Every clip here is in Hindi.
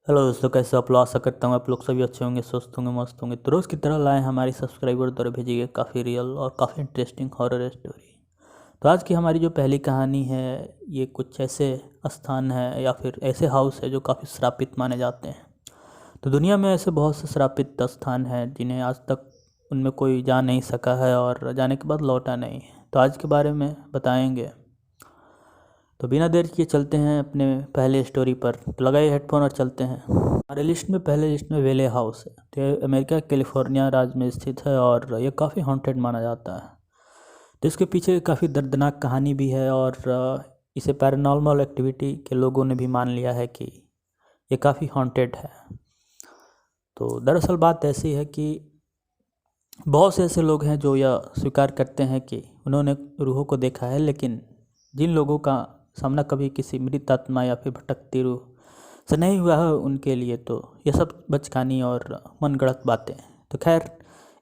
हेलो दोस्तों, कैसे आप लोग? आशा करता हूँ आप लोग सभी अच्छे होंगे, स्वस्थ होंगे, मस्त होंगे। तो रोज़ की तरह लाए हमारी सब्सक्राइबर द्वारा भेजी गई काफ़ी रियल और काफ़ी इंटरेस्टिंग हॉरर स्टोरी। तो आज की हमारी जो पहली कहानी है, ये कुछ ऐसे स्थान है या फिर ऐसे हाउस है जो काफ़ी श्रापित माने जाते हैं। तो दुनिया में ऐसे बहुत से श्रापित स्थान हैं जिन्हें आज तक उनमें कोई जा नहीं सका है और जाने के बाद लौटा नहीं है। तो आज के बारे में बताएंगे। तो बिना देर किए चलते हैं अपने पहले स्टोरी पर। तो लगाइए हेडफोन और चलते हैं। हमारे पहले लिस्ट में वेले हाउस है। तो ये अमेरिका कैलिफोर्निया राज्य में स्थित है और ये काफ़ी हॉन्टेड माना जाता है। तो इसके पीछे काफ़ी दर्दनाक कहानी भी है और इसे पैरानॉर्मल एक्टिविटी के लोगों ने भी मान लिया है कि ये काफ़ी हॉन्टेड है। तो दरअसल बात ऐसी है कि बहुत से ऐसे लोग हैं जो यह स्वीकार करते हैं कि उन्होंने रूहों को देखा है, लेकिन जिन लोगों का सामना कभी किसी मृत आत्मा या फिर भटकती रूह से नहीं हुआ है, उनके लिए तो ये सब बचकानी और मनगढ़ंत बातें हैं। तो खैर,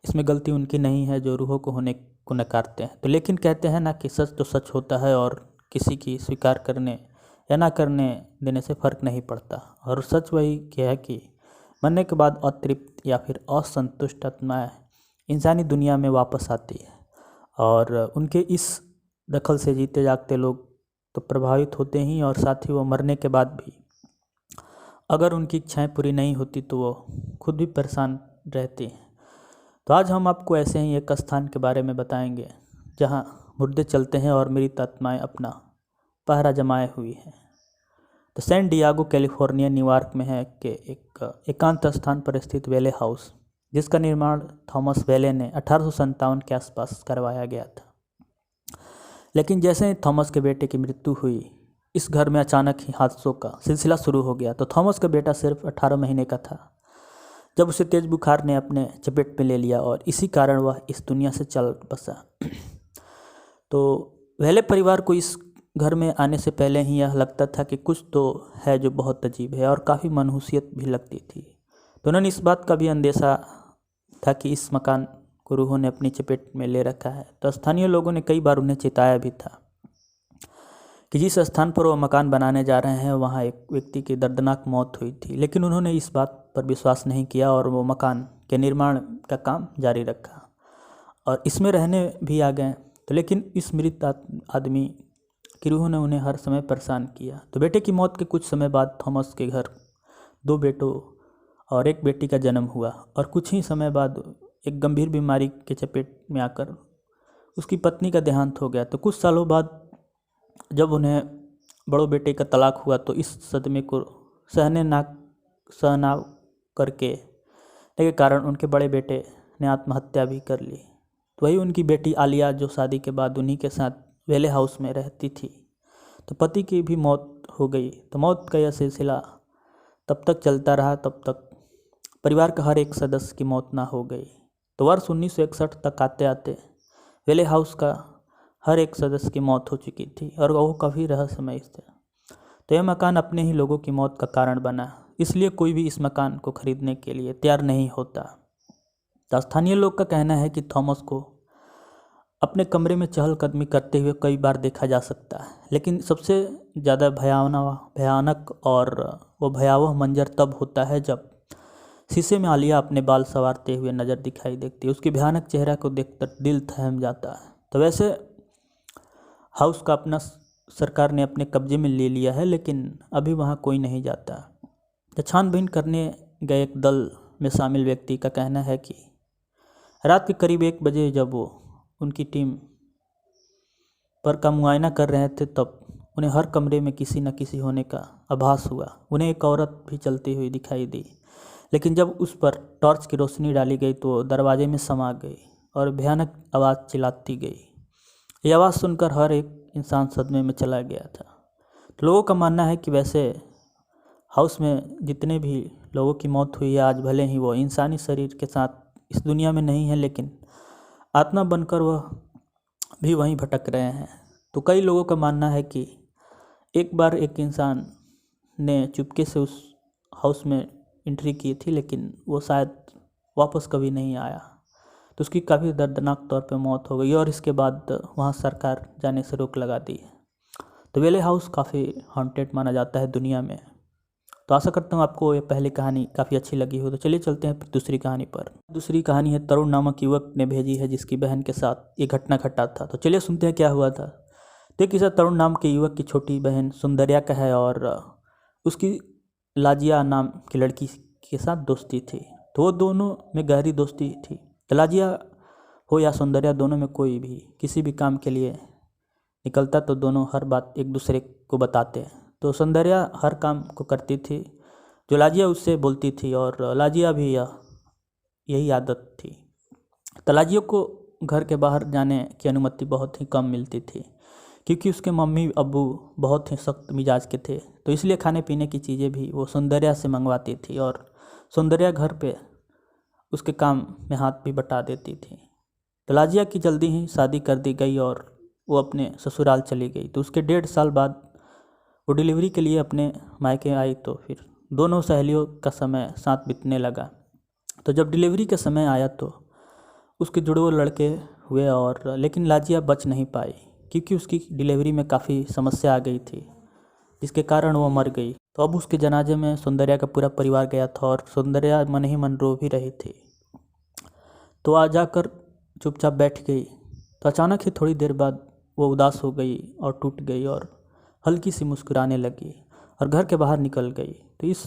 इसमें गलती उनकी नहीं है जो रूहों को होने को नकारते हैं। तो लेकिन कहते हैं ना कि सच तो सच होता है और किसी की स्वीकार करने या ना करने देने से फ़र्क नहीं पड़ता। और सच वही क्या है कि मरने के बाद अतृप्त या फिर असंतुष्ट आत्माएं इंसानी दुनिया में वापस आती है और उनके इस दखल से जीते जागते लोग तो प्रभावित होते ही, और साथ ही वो मरने के बाद भी अगर उनकी इच्छाएं पूरी नहीं होती तो वो खुद भी परेशान रहते हैं। तो आज हम आपको ऐसे ही एक स्थान के बारे में बताएंगे जहां मुर्दे चलते हैं और मृत आत्माएं अपना पहरा जमाए हुई हैं। तो सैन डियागो कैलिफोर्निया न्यूयॉर्क में है कि एक एकांत स्थान पर स्थित वेले हाउस, जिसका निर्माण थॉमस वेले ने 1857 के आसपास करवाया गया था। लेकिन जैसे ही थॉमस के बेटे की मृत्यु हुई, इस घर में अचानक ही हादसों का सिलसिला शुरू हो गया। तो थॉमस का बेटा सिर्फ 18 महीने का था जब उसे तेज बुखार ने अपने चपेट में ले लिया और इसी कारण वह इस दुनिया से चल बसा। तो वेले परिवार को इस घर में आने से पहले ही यह लगता था कि कुछ तो है जो बहुत अजीब है और काफ़ी मनहूसियत भी लगती थी। तो उन्होंने इस बात का भी अंदेशा था कि इस मकान को रूहों ने अपनी चपेट में ले रखा है। तो स्थानीय लोगों ने कई बार उन्हें चिताया भी था कि जिस स्थान पर वो मकान बनाने जा रहे हैं वहाँ एक व्यक्ति की दर्दनाक मौत हुई थी, लेकिन उन्होंने इस बात पर विश्वास नहीं किया और वो मकान के निर्माण का काम जारी रखा और इसमें रहने भी आ गए। तो लेकिन इस मृत आदमी की रूह ने उन्हें हर समय परेशान किया। तो बेटे की मौत के कुछ समय बाद थॉमस के घर 2 बेटों और 1 बेटी का जन्म हुआ और कुछ ही समय बाद एक गंभीर बीमारी के चपेट में आकर उसकी पत्नी का देहांत हो गया। तो कुछ सालों बाद जब उन्हें बड़ों बेटे का तलाक हुआ तो इस सदमे को सहना करके के कारण उनके बड़े बेटे ने आत्महत्या भी कर ली। तो वही उनकी बेटी आलिया, जो शादी के बाद उन्हीं के साथ वेले हाउस में रहती थी, तो पति की भी मौत हो गई। तो मौत का यह सिलसिला तब तक चलता रहा तब तक परिवार का हर एक सदस्य की मौत ना हो गई। तो वर्ष 1961 तक आते आते वेले हाउस का हर एक सदस्य की मौत हो चुकी थी और वो काफ़ी रहस्यमय था। तो यह मकान अपने ही लोगों की मौत का कारण बना, इसलिए कोई भी इस मकान को खरीदने के लिए तैयार नहीं होता। तो स्थानीय लोग का कहना है कि थॉमस को अपने कमरे में चहलकदमी करते हुए कई बार देखा जा सकता है, लेकिन सबसे ज़्यादा भयानक और वो भयावह मंजर तब होता है जब शीशे में आलिया अपने बाल संवारते हुए नज़र दिखाई देती है। उसके भयानक चेहरा को देखकर दिल थम जाता है। तो वैसे हाउस का अपना सरकार ने अपने कब्जे में ले लिया है, लेकिन अभी वहाँ कोई नहीं जाता। तो छानबीन करने गए एक दल में शामिल व्यक्ति का कहना है कि रात के करीब 1 बजे जब वो उनकी टीम पर का मुआयना कर रहे थे, तब उन्हें हर कमरे में किसी न किसी होने का आभास हुआ। उन्हें एक औरत भी चलती हुई दिखाई दी, लेकिन जब उस पर टॉर्च की रोशनी डाली गई तो दरवाजे में समा गई और भयानक आवाज़ चिल्लाती गई। ये आवाज़ सुनकर हर एक इंसान सदमे में चला गया था। तो लोगों का मानना है कि वैसे हाउस में जितने भी लोगों की मौत हुई है, आज भले ही वो इंसानी शरीर के साथ इस दुनिया में नहीं है, लेकिन आत्मा बनकर वह भी वहीं भटक रहे हैं। तो कई लोगों का मानना है कि एक बार एक इंसान ने चुपके से उस हाउस में एंट्री की थी, लेकिन वो शायद वापस कभी नहीं आया। तो उसकी काफ़ी दर्दनाक तौर पे मौत हो गई और इसके बाद वहाँ सरकार जाने से रोक लगा दी। तो वेले हाउस काफ़ी हॉन्टेड माना जाता है दुनिया में। तो आशा करता हूँ आपको ये पहली कहानी काफ़ी अच्छी लगी हो। तो चलिए चलते हैं दूसरी कहानी पर। दूसरी कहानी है तरुण नामक युवक ने भेजी है, जिसकी बहन के साथ ये घटना घटा था। तो चलिए सुनते हैं क्या हुआ था। तो एक किस्सा तरुण नाम के युवक की छोटी बहन सुंदरिया का है और उसकी लाजिया नाम की लड़की के साथ दोस्ती थी। तो वो दोनों में गहरी दोस्ती थी। तो लाजिया हो या सौंदर्या, दोनों में कोई भी किसी भी काम के लिए निकलता तो दोनों हर बात एक दूसरे को बताते। तो सौंदर्या हर काम को करती थी जो लाजिया उससे बोलती थी, और लाजिया भी यही आदत थी। तो लाजिया को घर के बाहर जाने की अनुमति बहुत ही कम मिलती थी, क्योंकि उसके मम्मी अब्बू बहुत ही सख्त मिजाज के थे। तो इसलिए खाने पीने की चीज़ें भी वो सौंदर्या से मंगवाती थी, और सौंदर्या घर पे उसके काम में हाथ भी बटा देती थी। तो लाजिया की जल्दी ही शादी कर दी गई और वो अपने ससुराल चली गई। तो उसके 1.5 साल बाद वो डिलीवरी के लिए अपने मायके आई। तो फिर दोनों सहेलियों का समय साथ बीतने लगा। तो जब डिलीवरी का समय आया तो उसके जुड़वे लड़के हुए, और लेकिन लाजिया बच नहीं पाई, क्योंकि उसकी डिलीवरी में काफ़ी समस्या आ गई थी, जिसके कारण वो मर गई। तो अब उसके जनाजे में सौंदर्या का पूरा परिवार गया था, और सौंदर्या मन ही मन रो भी रही थी। तो आ जाकर चुपचाप बैठ गई। तो अचानक ही थोड़ी देर बाद वो उदास हो गई और टूट गई, और हल्की सी मुस्कुराने लगी और घर के बाहर निकल गई। तो इस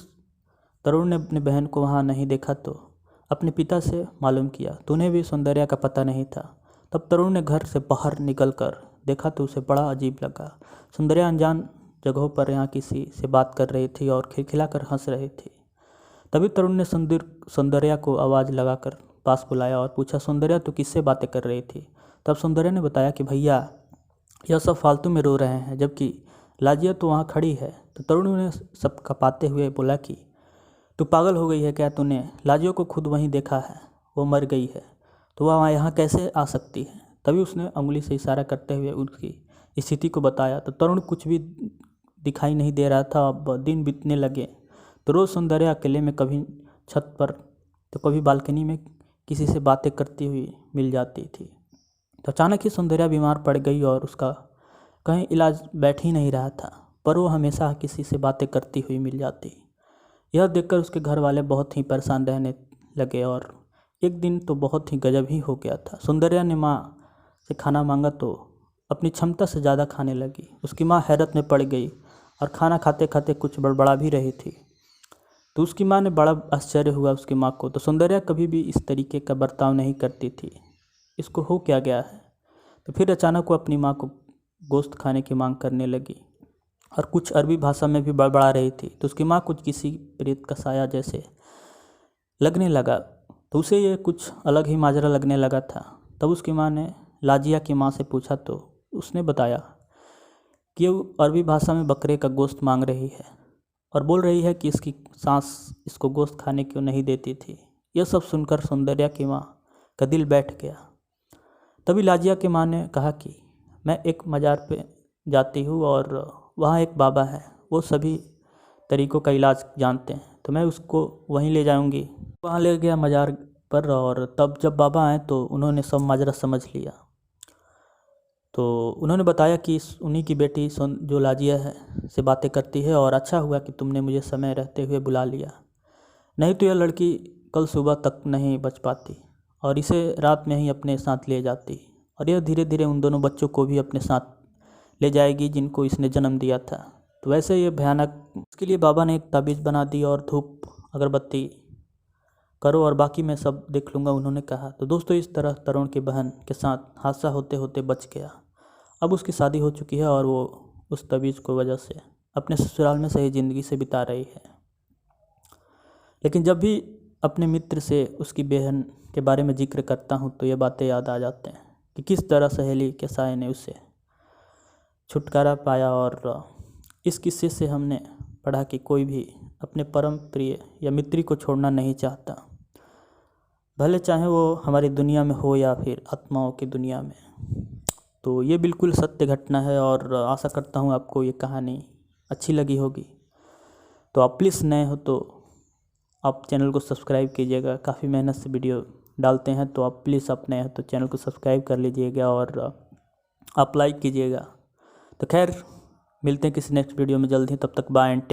तरुण ने अपनी बहन को वहाँ नहीं देखा, तो अपने पिता से मालूम किया, तो उन्हें भी सौंदर्या का पता नहीं था। तब तरुण ने घर से बाहर निकल कर देखा तो उसे बड़ा अजीब लगा। सौंदर्या अनजान जगहों पर यहाँ किसी से बात कर रही थी और खिलखिलाकर हंस रही थी। तभी तरुण ने सौंदर्या को आवाज़ लगाकर पास बुलाया और पूछा, सौंदर्या तो किससे बातें कर रही थी? तब सौंदर्या ने बताया कि भैया यह सब फालतू में रो रहे हैं, जबकि लाजिया तो वहाँ खड़ी है। तो तरुण ने सब खपाते हुए बोला कि तू पागल हो गई है क्या? तूने लाजिया को खुद वहीं देखा है, वो मर गई है, तो वह यहाँ कैसे आ सकती है? तभी उसने उंगली से इशारा करते हुए उसकी स्थिति को बताया। तो तरुण कुछ भी दिखाई नहीं दे रहा था। अब दिन बीतने लगे तो रोज़ सौंदर्या अकेले में कभी छत पर तो कभी बालकनी में किसी से बातें करती हुई मिल जाती थी। तो अचानक ही सौंदर्या बीमार पड़ गई और उसका कहीं इलाज बैठ ही नहीं रहा था, पर वो हमेशा किसी से बातें करती हुई मिल जाती। यह देखकर उसके घर वाले बहुत ही परेशान रहने लगे, और एक दिन तो बहुत ही गजब ही हो गया था। सौंदर्या ने माँ से खाना मांगा तो अपनी क्षमता से ज़्यादा खाने लगी। उसकी माँ हैरत में पड़ गई और खाना खाते खाते कुछ बड़बड़ा भी रही थी। तो उसकी माँ ने बड़ा आश्चर्य हुआ उसकी माँ को। तो सौंदर्या कभी भी इस तरीके का बर्ताव नहीं करती थी, इसको हो क्या गया है? तो फिर अचानक वो अपनी माँ को गोश्त खाने की मांग करने लगी और कुछ अरबी भाषा में भी बड़बड़ा रही थी। तो उसकी माँ कुछ किसी प्रेत का साया जैसे लगने लगा, तो उसे ये कुछ अलग ही माजरा लगने लगा था। तब उसकी माँ ने लाजिया की माँ से पूछा, तो उसने बताया कि वो अरबी भाषा में बकरे का गोश्त मांग रही है और बोल रही है कि इसकी सांस इसको गोश्त खाने क्यों नहीं देती थी। यह सब सुनकर सौंदर्या की माँ का दिल बैठ गया। तभी लाजिया की माँ ने कहा कि मैं एक मज़ार पे जाती हूँ और वहाँ एक बाबा है, वो सभी तरीक़ों का इलाज जानते हैं, तो मैं उसको वहीं ले जाऊँगी। वहाँ ले गया मज़ार पर, और तब जब बाबा आए तो उन्होंने सब माजरा समझ लिया। तो उन्होंने बताया कि उन्हीं की बेटी जो लाजिया है से बातें करती है, और अच्छा हुआ कि तुमने मुझे समय रहते हुए बुला लिया, नहीं तो यह लड़की कल सुबह तक नहीं बच पाती और इसे रात में ही अपने साथ ले जाती, और यह धीरे धीरे उन दोनों बच्चों को भी अपने साथ ले जाएगी जिनको इसने जन्म दिया था। तो वैसे ये भयानक, इसके लिए बाबा ने एक ताबीज़ बना दी और धूप अगरबत्ती करो और बाकी मैं सब देख लूँगा, उन्होंने कहा। तो दोस्तों, इस तरह तरुण की बहन के साथ हादसा होते होते बच गया। अब उसकी शादी हो चुकी है और वो उस ताबीज़ को वजह से अपने ससुराल में सही ज़िंदगी से बिता रही है। लेकिन जब भी अपने मित्र से उसकी बहन के बारे में जिक्र करता हूँ तो ये बातें याद आ जाते हैं कि किस तरह सहेली के साय ने उससे छुटकारा पाया। और इस किस्से से हमने पढ़ा कि कोई भी अपने परम प्रिय या मित्र को छोड़ना नहीं चाहता, भले चाहे वो हमारी दुनिया में हो या फिर आत्माओं की दुनिया में। तो ये बिल्कुल सत्य घटना है, और आशा करता हूँ आपको ये कहानी अच्छी लगी होगी। तो आप प्लीज़ नए हो तो आप चैनल को सब्सक्राइब कीजिएगा, काफ़ी मेहनत से वीडियो डालते हैं, तो आप प्लीज़ आप नए हो तो चैनल को सब्सक्राइब कर लीजिएगा और आप लाइक कीजिएगा। तो खैर, मिलते हैं किसी नेक्स्ट वीडियो में जल्द ही, तब तक बाय एंड